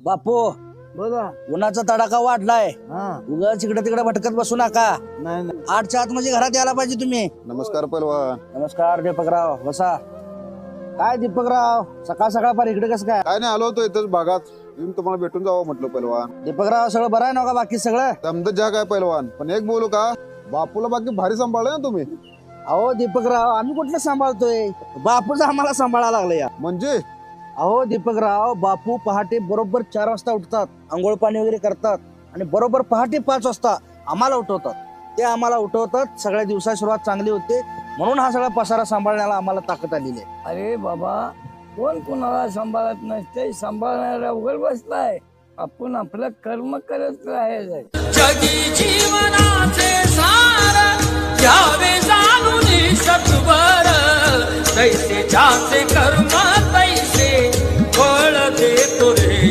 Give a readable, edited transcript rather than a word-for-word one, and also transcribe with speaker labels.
Speaker 1: बापू
Speaker 2: बोला.
Speaker 1: उन्हाचा तडाखा वाढलाय.
Speaker 2: हा.
Speaker 1: उगाच इकडे तिकडे भटकत बसू नका.
Speaker 2: नाही नाही.
Speaker 1: 8च्या आत म्हणजे घरात यायला पाहिजे तुम्ही.
Speaker 3: नमस्कार पैलवान.
Speaker 1: नमस्कार दीपकराव, बसा. काय दीपकराव, सकाळ सकाळ पार इकडे कसं काय?
Speaker 3: काय नाही, आलो होतो इथंच भागात, येऊन तुम्हाला भेटून जावं म्हटलं पैलवान.
Speaker 1: दीपकराव सगळं बरं आहे ना का बाकी सगळं?
Speaker 3: दमद ज्या काय पैलवान, पण एक बोलू का, बापूला बाकी भारी सांभाळलं ना तुम्ही.
Speaker 1: अहो दीपकराव, आम्ही कुठलं सांभाळतोय, बापूच आम्हाला सांभाळायला लागलं या.
Speaker 3: म्हणजे
Speaker 1: अहो दीपकराव, बापू पहाटे बरोबर 4 वाजता उठतात, आंघोळ पाणी वगैरे करतात आणि बरोबर पहाटे 5 वाजता आम्हाला उठवतात. ते आम्हाला उठवतात, सगळ्या दिवसाची सुरुवात चांगली होते, म्हणून हा सगळा पसारा सांभाळण्याला आम्हाला ताकद आलेली आहे.
Speaker 2: अरे बाबा, कोण कोणाला सांभाळत नसते, सांभाळणारा उघड बसलाय. आपण आपलं कर्म करत राहायचंय.
Speaker 4: जगी जीवनाचे सार घ्यावे जाणून सत्वर, तैसे ज्याचे कर्म तैसे फळ देतो रे.